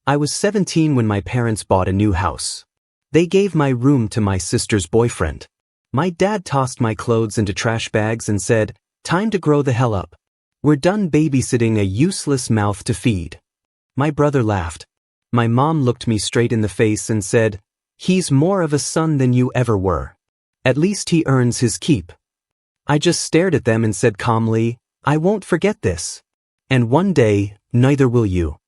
I was 17 when my parents bought a new house. They gave my room to my sister's boyfriend. My dad tossed my clothes into trash bags and said, "Time to grow the hell up. We're done babysitting a useless mouth to feed." My brother laughed. My mom looked me straight in the face and said, "He's more of a son than you ever were. At least he earns his keep." I just stared at them and said calmly, "I won't forget this. And one day, neither will you."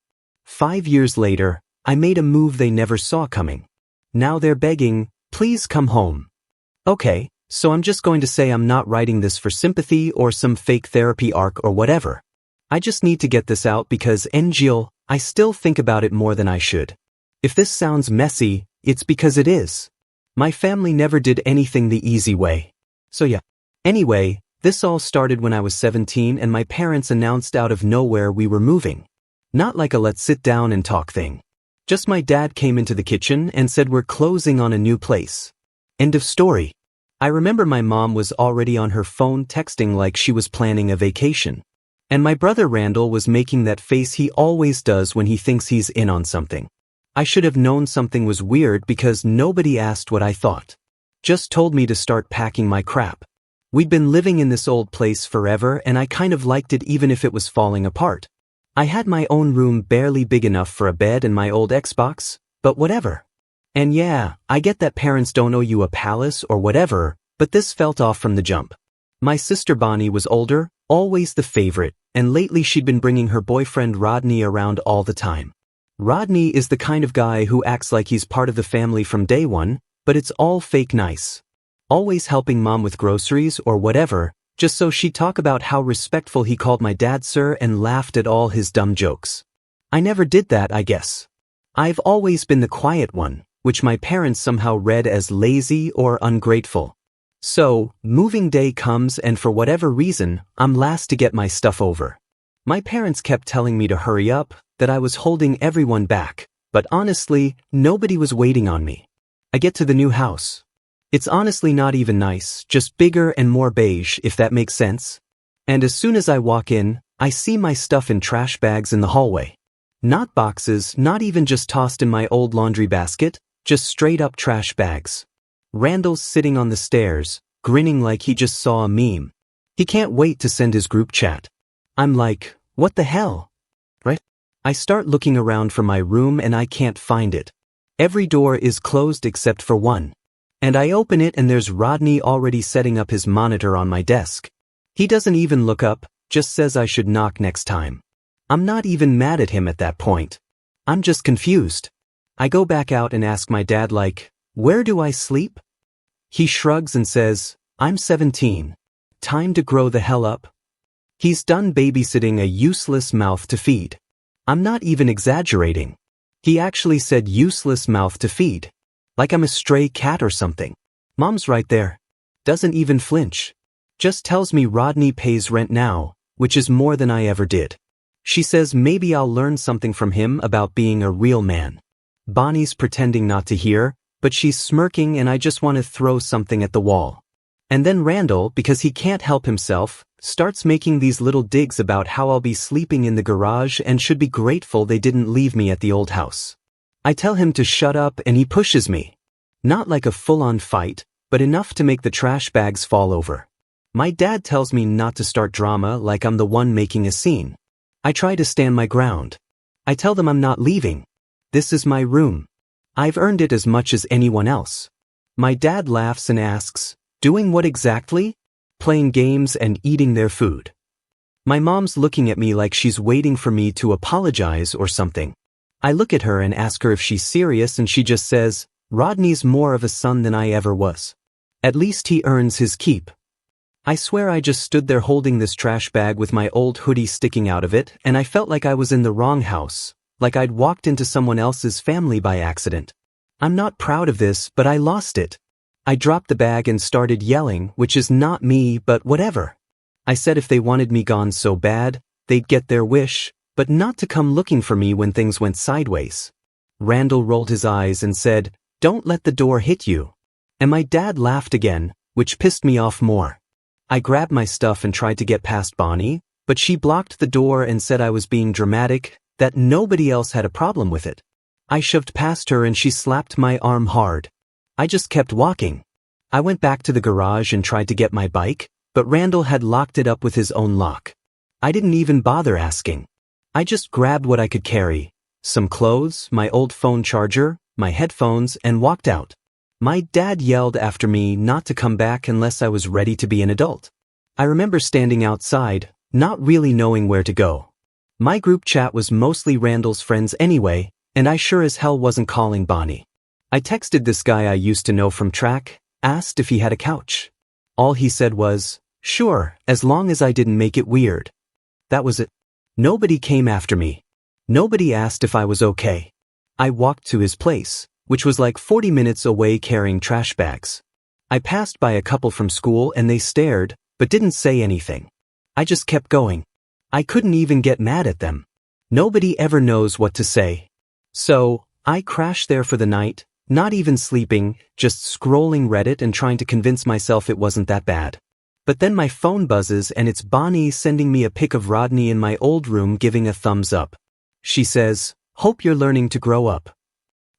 5 years later, I made a move they never saw coming. Now they're begging, "Please come home." Okay, so I'm just going to say I'm not writing this for sympathy or some fake therapy arc or whatever. I just need to get this out because I still think about it more than I should. If this sounds messy, it's because it is. My family never did anything the easy way. So yeah. Anyway, this all started when I was 17 and my parents announced out of nowhere we were moving. Not like a let's sit down and talk thing. Just my dad came into the kitchen and said we're closing on a new place. End of story. I remember my mom was already on her phone texting like she was planning a vacation. And my brother Randall was making that face he always does when he thinks he's in on something. I should have known something was weird because nobody asked what I thought. Just told me to start packing my crap. We'd been living in this old place forever and I kind of liked it even if it was falling apart. I had my own room barely big enough for a bed and my old Xbox, but whatever. And yeah, I get that parents don't owe you a palace or whatever, but this felt off from the jump. My sister Bonnie was older, always the favorite, and lately she'd been bringing her boyfriend Rodney around all the time. Rodney is the kind of guy who acts like he's part of the family from day one, but it's all fake nice. Always helping mom with groceries or whatever, just so she'd talk about how respectful he called my dad sir and laughed at all his dumb jokes. I never did that, I guess. I've always been the quiet one, which my parents somehow read as lazy or ungrateful. So, moving day comes and for whatever reason, I'm last to get my stuff over. My parents kept telling me to hurry up, that I was holding everyone back, but honestly, nobody was waiting on me. I get to the new house. It's honestly not even nice, just bigger and more beige, if that makes sense. And as soon as I walk in, I see my stuff in trash bags in the hallway. Not boxes, not even just tossed in my old laundry basket, just straight up trash bags. Randall's sitting on the stairs, grinning like he just saw a meme. He can't wait to send his group chat. I'm like, what the hell? Right? I start looking around for my room and I can't find it. Every door is closed except for one. And I open it and there's Rodney already setting up his monitor on my desk. He doesn't even look up, just says I should knock next time. I'm not even mad at him at that point. I'm just confused. I go back out and ask my dad like, where do I sleep? He shrugs and says, I'm 17. Time to grow the hell up. He's done babysitting a useless mouth to feed. I'm not even exaggerating. He actually said useless mouth to feed. Like I'm a stray cat or something. Mom's right there. Doesn't even flinch. Just tells me Rodney pays rent now, which is more than I ever did. She says maybe I'll learn something from him about being a real man. Bonnie's pretending not to hear, but she's smirking and I just want to throw something at the wall. And then Randall, because he can't help himself, starts making these little digs about how I'll be sleeping in the garage and should be grateful they didn't leave me at the old house. I tell him to shut up and he pushes me. Not like a full-on fight, but enough to make the trash bags fall over. My dad tells me not to start drama like I'm the one making a scene. I try to stand my ground. I tell them I'm not leaving. This is my room. I've earned it as much as anyone else. My dad laughs and asks, doing what exactly? Playing games and eating their food. My mom's looking at me like she's waiting for me to apologize or something. I look at her and ask her if she's serious and she just says, Rodney's more of a son than I ever was. At least he earns his keep. I swear I just stood there holding this trash bag with my old hoodie sticking out of it and I felt like I was in the wrong house, like I'd walked into someone else's family by accident. I'm not proud of this, but I lost it. I dropped the bag and started yelling, which is not me, but whatever. I said if they wanted me gone so bad, they'd get their wish, but not to come looking for me when things went sideways. Randall rolled his eyes and said, don't let the door hit you. And my dad laughed again, which pissed me off more. I grabbed my stuff and tried to get past Bonnie, but she blocked the door and said I was being dramatic, that nobody else had a problem with it. I shoved past her and she slapped my arm hard. I just kept walking. I went back to the garage and tried to get my bike, but Randall had locked it up with his own lock. I didn't even bother asking. I just grabbed what I could carry, some clothes, my old phone charger, my headphones, and walked out. My dad yelled after me not to come back unless I was ready to be an adult. I remember standing outside, not really knowing where to go. My group chat was mostly Randall's friends anyway, and I sure as hell wasn't calling Bonnie. I texted this guy I used to know from track, asked if he had a couch. All he said was, "Sure, as long as I didn't make it weird." That was it. Nobody came after me. Nobody asked if I was okay. I walked to his place, which was like 40 minutes away carrying trash bags. I passed by a couple from school and they stared, but didn't say anything. I just kept going. I couldn't even get mad at them. Nobody ever knows what to say. So, I crashed there for the night, not even sleeping, just scrolling Reddit and trying to convince myself it wasn't that bad. But then my phone buzzes and it's Bonnie sending me a pic of Rodney in my old room giving a thumbs up. She says, "Hope you're learning to grow up."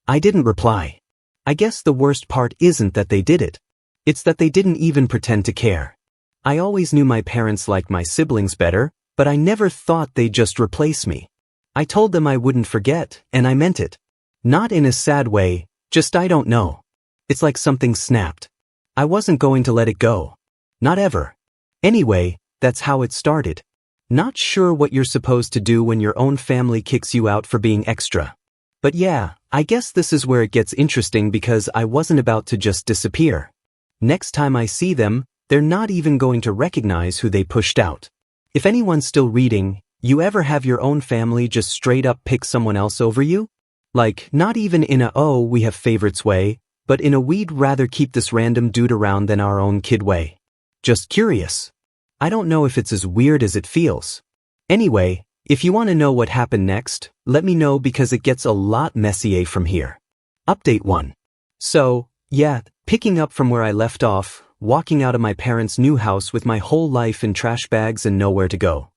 I didn't reply. I guess the worst part isn't that they did it. It's that they didn't even pretend to care. I always knew my parents liked my siblings better, but I never thought they'd just replace me. I told them I wouldn't forget, and I meant it. Not in a sad way, just I don't know. It's like something snapped. I wasn't going to let it go. Not ever. Anyway, that's how it started. Not sure what you're supposed to do when your own family kicks you out for being extra. But yeah, I guess this is where it gets interesting because I wasn't about to just disappear. Next time I see them, they're not even going to recognize who they pushed out. If anyone's still reading, you ever have your own family just straight up pick someone else over you? Like, not even in a "oh, we have favorites" way, but in a "we'd rather keep this random dude around than our own kid" way. Just curious. I don't know if it's as weird as it feels. Anyway, if you want to know what happened next, let me know because it gets a lot messier from here. Update 1. So, yeah, picking up from where I left off, walking out of my parents' new house with my whole life in trash bags and nowhere to go.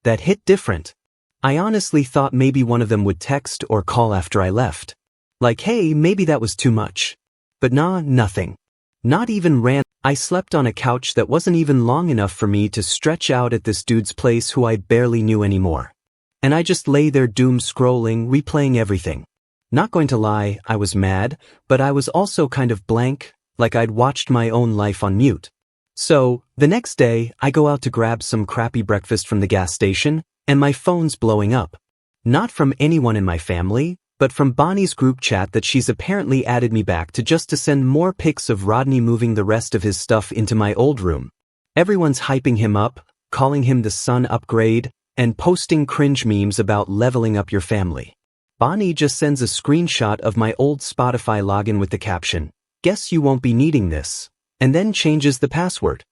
That hit different. I honestly thought maybe one of them would text or call after I left. Like, hey, maybe that was too much. But nah, nothing. Not even ran. I slept on a couch that wasn't even long enough for me to stretch out at this dude's place who I barely knew anymore. And I just lay there doom scrolling, replaying everything. Not going to lie, I was mad, but I was also kind of blank, like I'd watched my own life on mute. So, the next day, I go out to grab some crappy breakfast from the gas station, and my phone's blowing up. Not from anyone in my family, but from Bonnie's group chat that she's apparently added me back to send more pics of Rodney moving the rest of his stuff into my old room. Everyone's hyping him up, calling him the son upgrade, and posting cringe memes about leveling up your family. Bonnie just sends a screenshot of my old Spotify login with the caption, "Guess you won't be needing this," and then changes the password.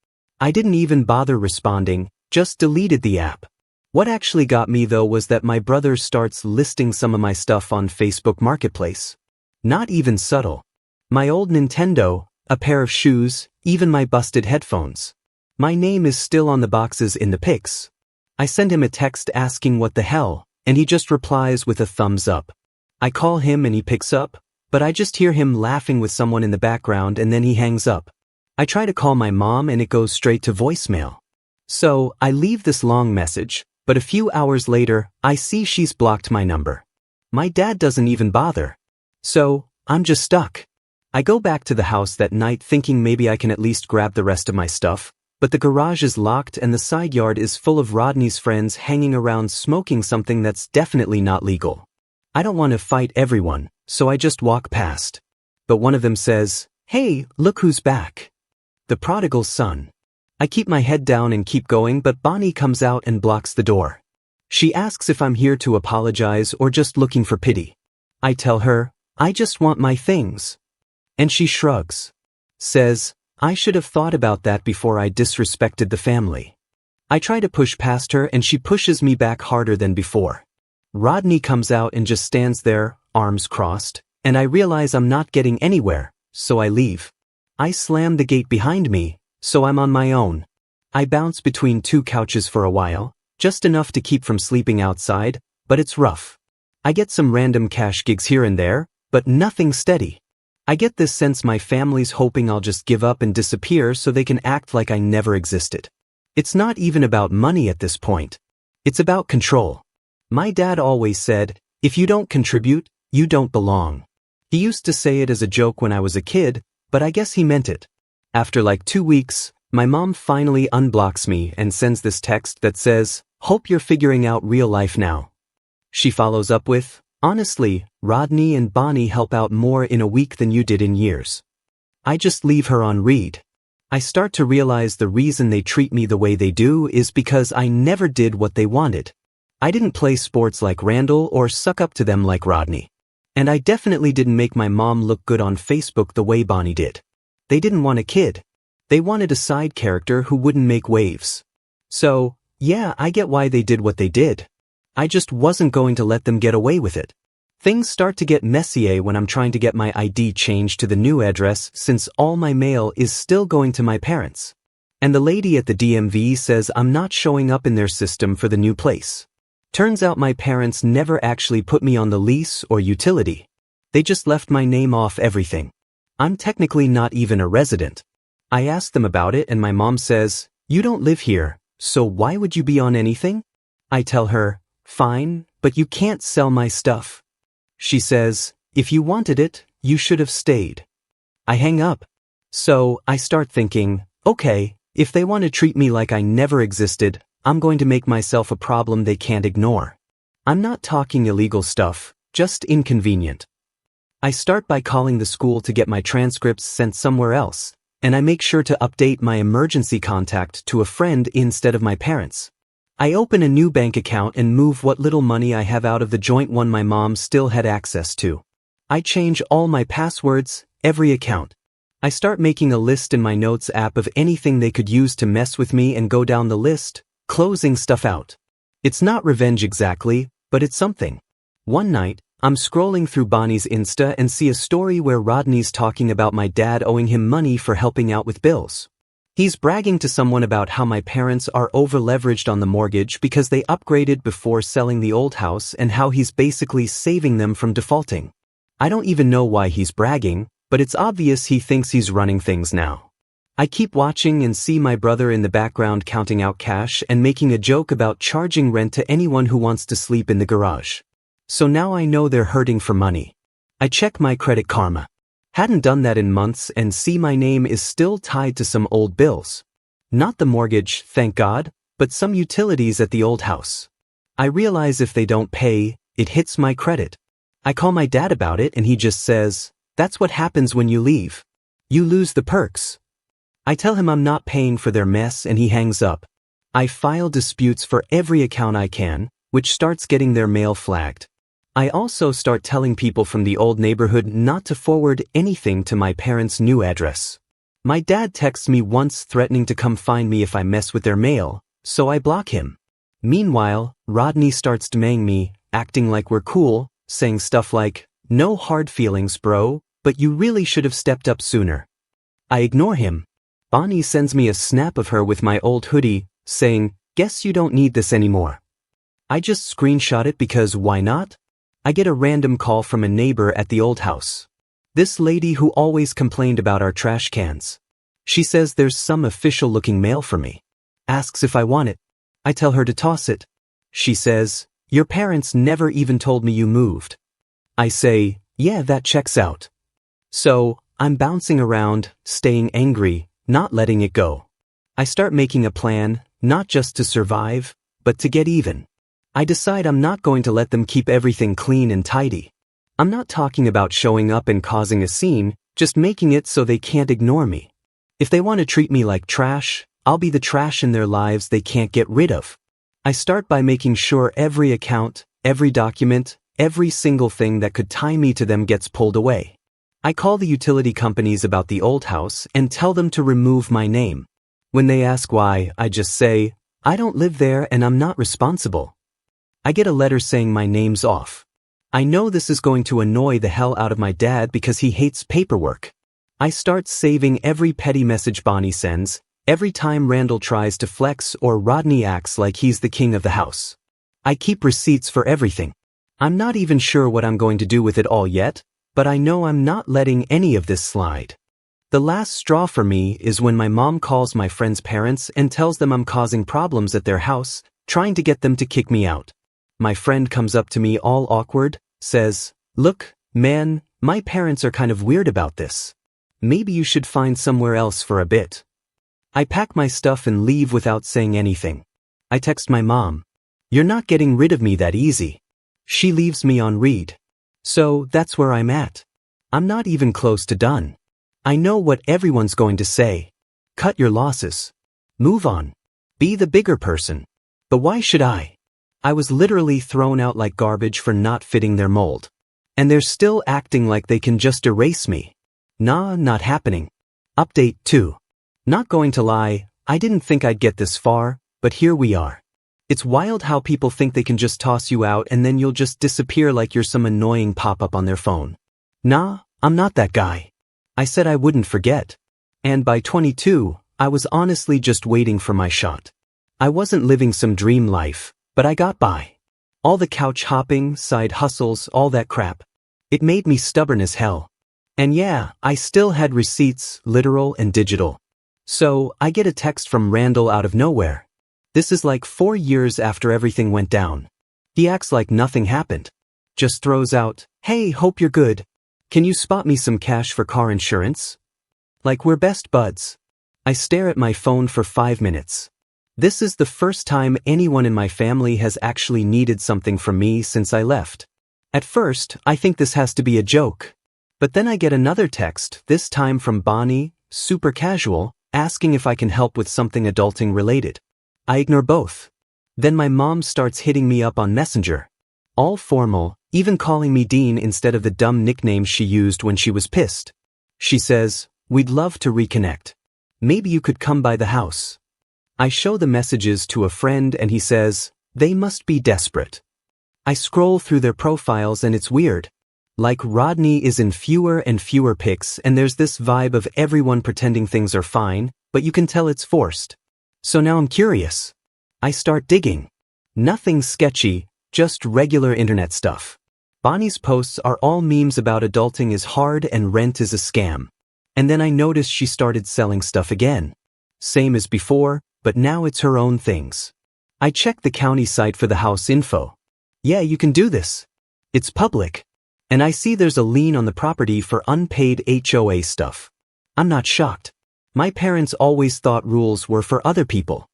I didn't even bother responding, just deleted the app. What actually got me though was that my brother starts listing some of my stuff on Facebook Marketplace. Not even subtle. My old Nintendo, a pair of shoes, even my busted headphones. My name is still on the boxes in the pics. I send him a text asking what the hell, and he just replies with a thumbs up. I call him and he picks up, but I just hear him laughing with someone in the background and then he hangs up. I try to call my mom and it goes straight to voicemail. So, I leave this long message, but a few hours later, I see she's blocked my number. My dad doesn't even bother. So, I'm just stuck. I go back to the house that night thinking maybe I can at least grab the rest of my stuff, but the garage is locked and the side yard is full of Rodney's friends hanging around smoking something that's definitely not legal. I don't want to fight everyone, so I just walk past. But one of them says, "Hey, look who's back." The prodigal son. I keep my head down and keep going, but Bonnie comes out and blocks the door. She asks if I'm here to apologize or just looking for pity. I tell her, I just want my things. And she shrugs. Says, I should have thought about that before I disrespected the family. I try to push past her and she pushes me back harder than before. Rodney comes out and just stands there, arms crossed, and I realize I'm not getting anywhere, so I leave. I slam the gate behind me, so I'm on my own. I bounce between two couches for a while, just enough to keep from sleeping outside, but it's rough. I get some random cash gigs here and there, but nothing steady. I get this sense my family's hoping I'll just give up and disappear so they can act like I never existed. It's not even about money at this point. It's about control. My dad always said, if you don't contribute, you don't belong. He used to say it as a joke when I was a kid, but I guess he meant it. After like 2 weeks, my mom finally unblocks me and sends this text that says, "Hope you're figuring out real life now." She follows up with, "Honestly, Rodney and Bonnie help out more in a week than you did in years." I just leave her on read. I start to realize the reason they treat me the way they do is because I never did what they wanted. I didn't play sports like Randall or suck up to them like Rodney. And I definitely didn't make my mom look good on Facebook the way Bonnie did. They didn't want a kid. They wanted a side character who wouldn't make waves. So, yeah, I get why they did what they did. I just wasn't going to let them get away with it. Things start to get messy when I'm trying to get my ID changed to the new address since all my mail is still going to my parents. And the lady at the DMV says I'm not showing up in their system for the new place. Turns out my parents never actually put me on the lease or utility. They just left my name off everything. I'm technically not even a resident. I asked them about it and my mom says, "You don't live here, so why would you be on anything?" I tell her, "Fine, but you can't sell my stuff." She says, "If you wanted it, you should have stayed." I hang up. So I start thinking, okay, if they want to treat me like I never existed, I'm going to make myself a problem they can't ignore. I'm not talking illegal stuff, just inconvenient. I start by calling the school to get my transcripts sent somewhere else, and I make sure to update my emergency contact to a friend instead of my parents. I open a new bank account and move what little money I have out of the joint one my mom still had access to. I change all my passwords, every account. I start making a list in my notes app of anything they could use to mess with me and go down the list, closing stuff out. It's not revenge exactly, but it's something. One night, I'm scrolling through Bonnie's Insta and see a story where Rodney's talking about my dad owing him money for helping out with bills. He's bragging to someone about how my parents are over-leveraged on the mortgage because they upgraded before selling the old house and how he's basically saving them from defaulting. I don't even know why he's bragging, but it's obvious he thinks he's running things now. I keep watching and see my brother in the background counting out cash and making a joke about charging rent to anyone who wants to sleep in the garage. So now I know they're hurting for money. I check my Credit Karma. Hadn't done that in months and see my name is still tied to some old bills. Not the mortgage, thank God, but some utilities at the old house. I realize if they don't pay, it hits my credit. I call my dad about it and he just says, "That's what happens when you leave. You lose the perks." I tell him I'm not paying for their mess and he hangs up. I file disputes for every account I can, which starts getting their mail flagged. I also start telling people from the old neighborhood not to forward anything to my parents' new address. My dad texts me once threatening to come find me if I mess with their mail, so I block him. Meanwhile, Rodney starts demanding me, acting like we're cool, saying stuff like, "No hard feelings, bro, but you really should have stepped up sooner." I ignore him. Bonnie sends me a snap of her with my old hoodie, saying, "Guess you don't need this anymore." I just screenshot it because why not? I get a random call from a neighbor at the old house. This lady who always complained about our trash cans. She says there's some official-looking mail for me. Asks if I want it. I tell her to toss it. She says, "Your parents never even told me you moved." I say, "Yeah, that checks out." So, I'm bouncing around, staying angry, not letting it go. I start making a plan, not just to survive, but to get even. I decide I'm not going to let them keep everything clean and tidy. I'm not talking about showing up and causing a scene, just making it so they can't ignore me. If they want to treat me like trash, I'll be the trash in their lives they can't get rid of. I start by making sure every account, every document, every single thing that could tie me to them gets pulled away. I call the utility companies about the old house and tell them to remove my name. When they ask why, I just say, "I don't live there and I'm not responsible." I get a letter saying my name's off. I know this is going to annoy the hell out of my dad because he hates paperwork. I start saving every petty message Bonnie sends, every time Randall tries to flex or Rodney acts like he's the king of the house. I keep receipts for everything. I'm not even sure what I'm going to do with it all yet, but I know I'm not letting any of this slide. The last straw for me is when my mom calls my friend's parents and tells them I'm causing problems at their house, trying to get them to kick me out. My friend comes up to me all awkward, says, "Look, man, my parents are kind of weird about this. Maybe you should find somewhere else for a bit." I pack my stuff and leave without saying anything. I text my mom, "You're not getting rid of me that easy." She leaves me on read. So that's where I'm at. I'm not even close to done. I know what everyone's going to say. Cut your losses. Move on. Be the bigger person. But why should I? I was literally thrown out like garbage for not fitting their mold. And they're still acting like they can just erase me. Nah, not happening. Update 2. Not going to lie, I didn't think I'd get this far, but here we are. It's wild how people think they can just toss you out and then you'll just disappear like you're some annoying pop-up on their phone. Nah, I'm not that guy. I said I wouldn't forget. And by 22, I was honestly just waiting for my shot. I wasn't living some dream life, but I got by. All the couch hopping, side hustles, all that crap. It made me stubborn as hell. And yeah, I still had receipts, literal and digital. So, I get a text from Randall out of nowhere. This is like 4 years after everything went down. He acts like nothing happened. Just throws out, "Hey, hope you're good. Can you spot me some cash for car insurance?" Like we're best buds. I stare at my phone for 5 minutes. This is the first time anyone in my family has actually needed something from me since I left. At first, I think this has to be a joke. But then I get another text, this time from Bonnie, super casual, asking if I can help with something adulting related. I ignore both. Then my mom starts hitting me up on Messenger. All formal, even calling me Dean instead of the dumb nickname she used when she was pissed. She says, "We'd love to reconnect. Maybe you could come by the house." I show the messages to a friend and he says, "They must be desperate." I scroll through their profiles and it's weird. Like Rodney is in fewer and fewer pics and there's this vibe of everyone pretending things are fine, but you can tell it's forced. So now I'm curious. I start digging. Nothing sketchy, just regular internet stuff. Bonnie's posts are all memes about adulting is hard and rent is a scam. And then I noticed she started selling stuff again. Same as before, but now it's her own things. I checked the county site for the house info. Yeah, you can do this. It's public. And I see there's a lien on the property for unpaid HOA stuff. I'm not shocked. My parents always thought rules were for other people.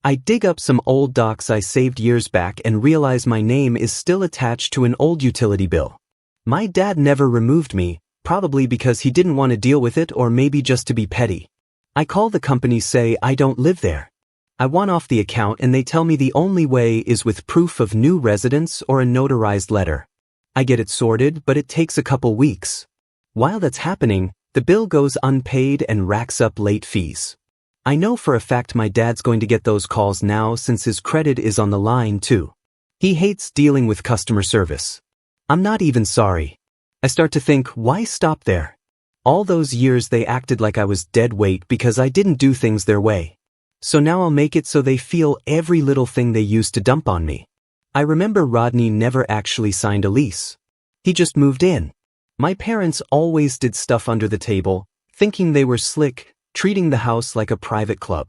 I dig up some old docs I saved years back and realize my name is still attached to an old utility bill. My dad never removed me, probably because he didn't want to deal with it or maybe just to be petty. I call the company, say I don't live there. I want off the account and they tell me the only way is with proof of new residence or a notarized letter. I get it sorted, but it takes a couple weeks. While that's happening, the bill goes unpaid and racks up late fees. I know for a fact my dad's going to get those calls now since his credit is on the line too. He hates dealing with customer service. I'm not even sorry. I start to think, why stop there? All those years they acted like I was dead weight because I didn't do things their way. So now I'll make it so they feel every little thing they used to dump on me. I remember Rodney never actually signed a lease. He just moved in. My parents always did stuff under the table, thinking they were slick, treating the house like a private club.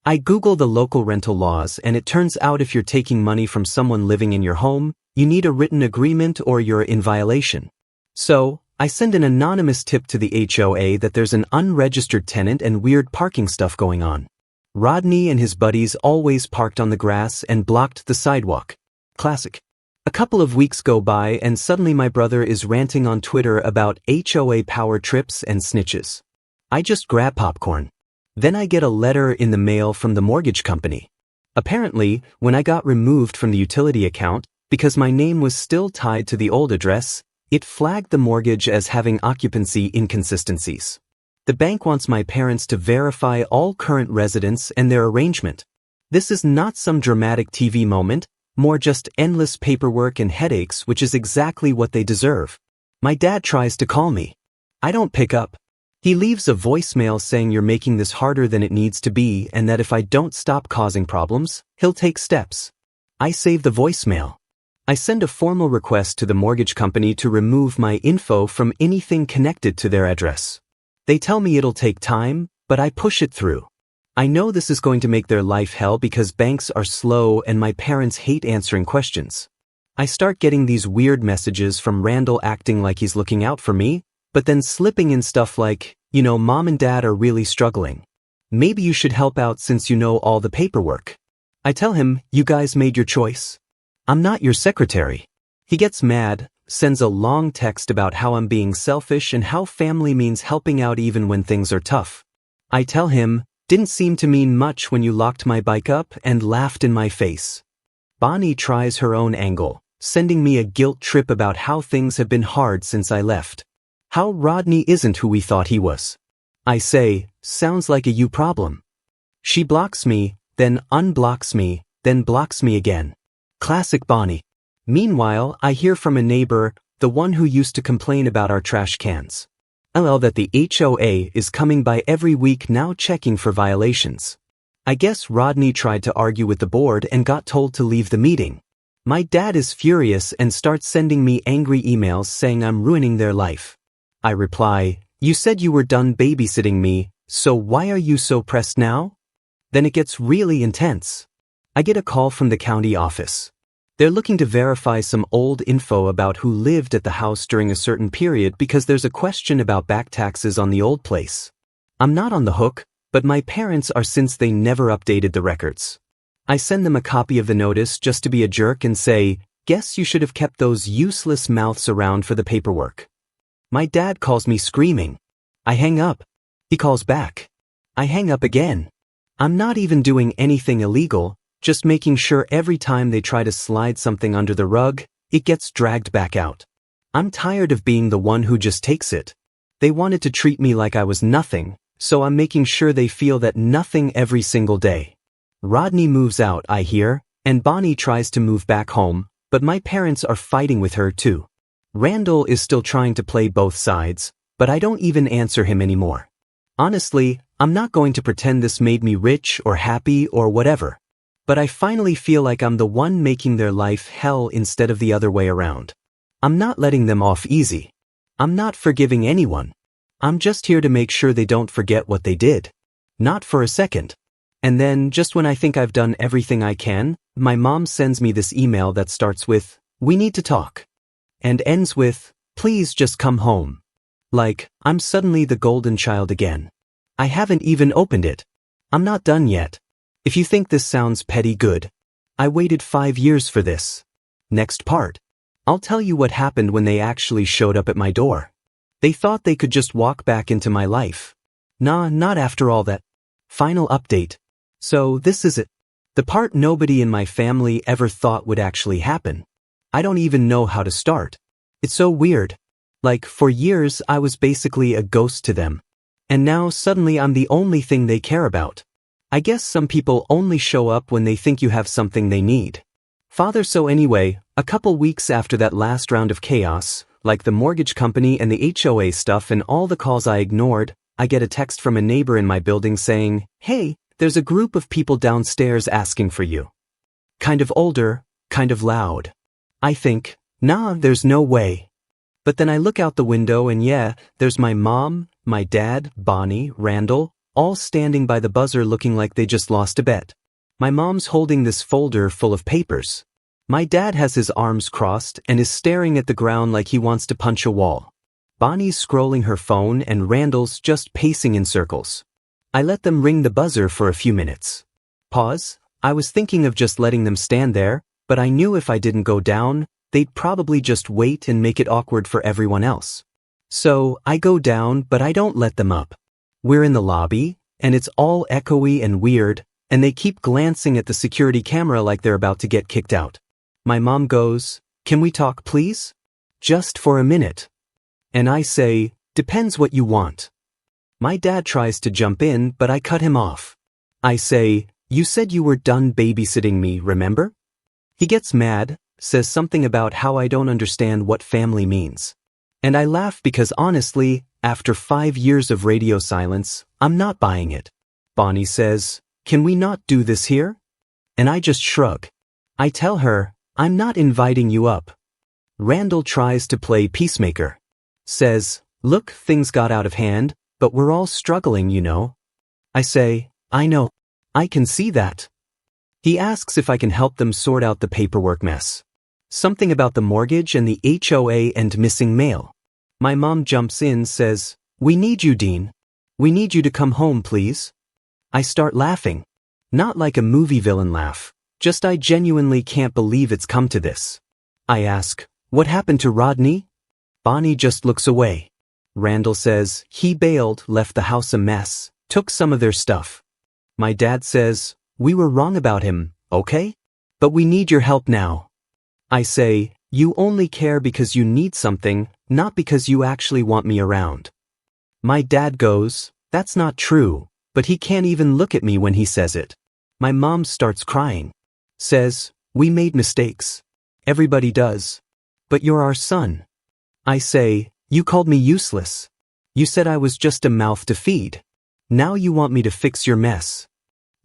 I Googled the local rental laws and it turns out if you're taking money from someone living in your home, you need a written agreement or you're in violation. So, I send an anonymous tip to the HOA that there's an unregistered tenant and weird parking stuff going on. Rodney and his buddies always parked on the grass and blocked the sidewalk. Classic. A couple of weeks go by and suddenly my brother is ranting on Twitter about HOA power trips and snitches. I just grab popcorn. Then I get a letter in the mail from the mortgage company. Apparently, when I got removed from the utility account, because my name was still tied to the old address, it flagged the mortgage as having occupancy inconsistencies. The bank wants my parents to verify all current residents and their arrangement. This is not some dramatic TV moment, more just endless paperwork and headaches, which is exactly what they deserve. My dad tries to call me. I don't pick up. He leaves a voicemail saying you're making this harder than it needs to be and that if I don't stop causing problems, he'll take steps. I save the voicemail. I send a formal request to the mortgage company to remove my info from anything connected to their address. They tell me it'll take time, but I push it through. I know this is going to make their life hell because banks are slow and my parents hate answering questions. I start getting these weird messages from Randall acting like he's looking out for me, but then slipping in stuff like, Mom and Dad are really struggling. Maybe you should help out since you know all the paperwork. I tell him, you guys made your choice. I'm not your secretary. He gets mad, sends a long text about how I'm being selfish and how family means helping out even when things are tough. I tell him, didn't seem to mean much when you locked my bike up and laughed in my face. Bonnie tries her own angle, sending me a guilt trip about how things have been hard since I left. How Rodney isn't who we thought he was. I say, sounds like a you problem. She blocks me, then unblocks me, then blocks me again. Classic Bonnie. Meanwhile, I hear from a neighbor, the one who used to complain about our trash cans. LL that the HOA is coming by every week now checking for violations. I guess Rodney tried to argue with the board and got told to leave the meeting. My dad is furious and starts sending me angry emails saying I'm ruining their life. I reply, you said you were done babysitting me, so why are you so pressed now? Then it gets really intense. I get a call from the county office. They're looking to verify some old info about who lived at the house during a certain period because there's a question about back taxes on the old place. I'm not on the hook, but my parents are since they never updated the records. I send them a copy of the notice just to be a jerk and say, guess you should have kept those useless mouths around for the paperwork. My dad calls me screaming. I hang up. He calls back. I hang up again. I'm not even doing anything illegal, just making sure every time they try to slide something under the rug, it gets dragged back out. I'm tired of being the one who just takes it. They wanted to treat me like I was nothing, so I'm making sure they feel that nothing every single day. Rodney moves out, I hear, and Bonnie tries to move back home, but my parents are fighting with her too. Randall is still trying to play both sides, but I don't even answer him anymore. Honestly, I'm not going to pretend this made me rich or happy or whatever. But I finally feel like I'm the one making their life hell instead of the other way around. I'm not letting them off easy. I'm not forgiving anyone. I'm just here to make sure they don't forget what they did. Not for a second. And then, just when I think I've done everything I can, my mom sends me this email that starts with, "We need to talk," and ends with, "Please just come home." Like, I'm suddenly the golden child again. I haven't even opened it. I'm not done yet. If you think this sounds petty, good. I waited 5 years for this. Next part. I'll tell you what happened when they actually showed up at my door. They thought they could just walk back into my life. Nah, not after all that. Final update. So this is it. The part nobody in my family ever thought would actually happen. I don't even know how to start. It's so weird. Like, for years I was basically a ghost to them. And now suddenly I'm the only thing they care about. I guess some people only show up when they think you have something they need. So anyway, a couple weeks after that last round of chaos, like the mortgage company and the HOA stuff and all the calls I ignored, I get a text from a neighbor in my building saying, "Hey, there's a group of people downstairs asking for you." Kind of older, kind of loud. I think, nah, there's no way. But then I look out the window and yeah, there's my mom, my dad, Bonnie, Randall, all standing by the buzzer looking like they just lost a bet. My mom's holding this folder full of papers. My dad has his arms crossed and is staring at the ground like he wants to punch a wall. Bonnie's scrolling her phone and Randall's just pacing in circles. I let them ring the buzzer for a few minutes. Pause. I was thinking of just letting them stand there, but I knew if I didn't go down, they'd probably just wait and make it awkward for everyone else. So I go down, but I don't let them up. We're in the lobby, and it's all echoey and weird, and they keep glancing at the security camera like they're about to get kicked out. My mom goes, "Can we talk, please? Just for a minute." And I say, "Depends what you want." My dad tries to jump in, but I cut him off. I say, "You said you were done babysitting me, remember?" He gets mad, says something about how I don't understand what family means. And I laugh because honestly, after 5 years of radio silence, I'm not buying it. Bonnie says, "Can we not do this here?" And I just shrug. I tell her, I'm not inviting you up. Randall tries to play peacemaker. Says, look, things got out of hand, but we're all struggling, you know. I say, I know. I can see that. He asks if I can help them sort out the paperwork mess. Something about the mortgage and the HOA and missing mail. My mom jumps in, says, we need you, Dean. We need you to come home, please. I start laughing. Not like a movie villain laugh, just I genuinely can't believe it's come to this. I ask, what happened to Rodney? Bonnie just looks away. Randall says, he bailed, left the house a mess, took some of their stuff. My dad says, we were wrong about him, okay? But we need your help now. I say, you only care because you need something, not because you actually want me around. My dad goes, that's not true, but he can't even look at me when he says it. My mom starts crying. Says, we made mistakes. Everybody does. But you're our son. I say, you called me useless. You said I was just a mouth to feed. Now you want me to fix your mess.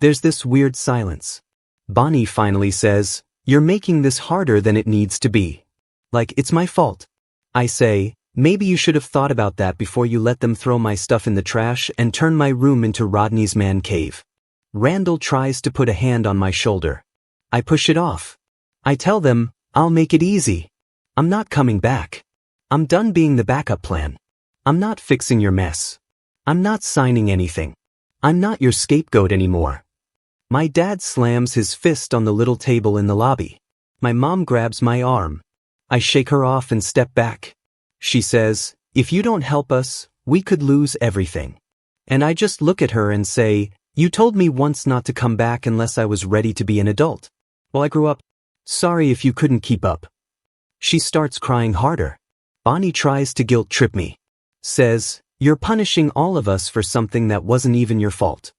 There's this weird silence. Bonnie finally says, you're making this harder than it needs to be. Like it's my fault. I say, maybe you should have thought about that before you let them throw my stuff in the trash and turn my room into Rodney's man cave. Randall tries to put a hand on my shoulder. I push it off. I tell them, I'll make it easy. I'm not coming back. I'm done being the backup plan. I'm not fixing your mess. I'm not signing anything. I'm not your scapegoat anymore. My dad slams his fist on the little table in the lobby. My mom grabs my arm. I shake her off and step back. She says, if you don't help us, we could lose everything. And I just look at her and say, you told me once not to come back unless I was ready to be an adult. Well, I grew up. Sorry if you couldn't keep up. She starts crying harder. Bonnie tries to guilt trip me. Says, you're punishing all of us for something that wasn't even your fault.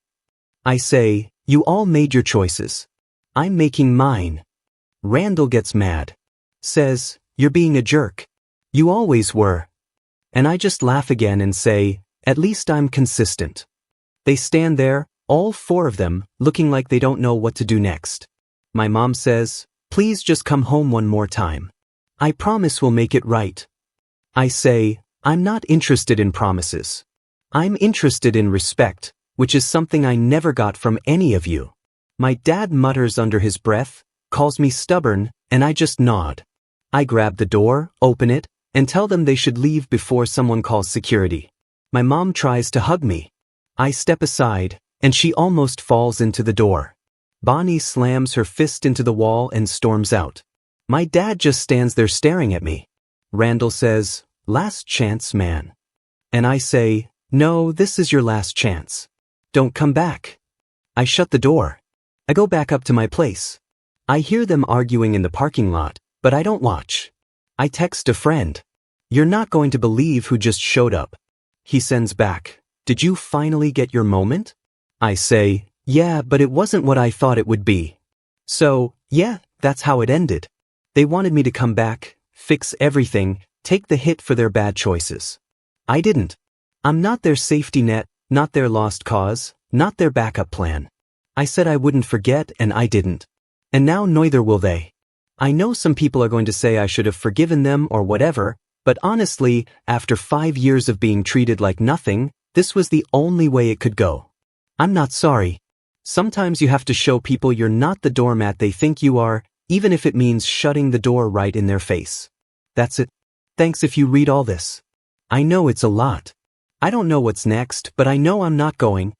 I say, you all made your choices. I'm making mine. Randall gets mad. Says, you're being a jerk. You always were. And I just laugh again and say, at least I'm consistent. They stand there, all four of them, looking like they don't know what to do next. My mom says, please just come home one more time. I promise we'll make it right. I say, I'm not interested in promises. I'm interested in respect, which is something I never got from any of you. My dad mutters under his breath, calls me stubborn, and I just nod. I grab the door, open it, and tell them they should leave before someone calls security. My mom tries to hug me. I step aside, and she almost falls into the door. Bonnie slams her fist into the wall and storms out. My dad just stands there staring at me. Randall says, last chance, man. And I say, no, this is your last chance. Don't come back. I shut the door. I go back up to my place. I hear them arguing in the parking lot, but I don't watch. I text a friend. You're not going to believe who just showed up. He sends back, did you finally get your moment? I say, yeah, but it wasn't what I thought it would be. So, yeah, that's how it ended. They wanted me to come back, fix everything, take the hit for their bad choices. I didn't. I'm not their safety net, not their lost cause, not their backup plan. I said I wouldn't forget and I didn't. And now neither will they. I know some people are going to say I should have forgiven them or whatever, but honestly, after 5 years of being treated like nothing, this was the only way it could go. I'm not sorry. Sometimes you have to show people you're not the doormat they think you are, even if it means shutting the door right in their face. That's it. Thanks if you read all this. I know it's a lot. I don't know what's next, but I know I'm not going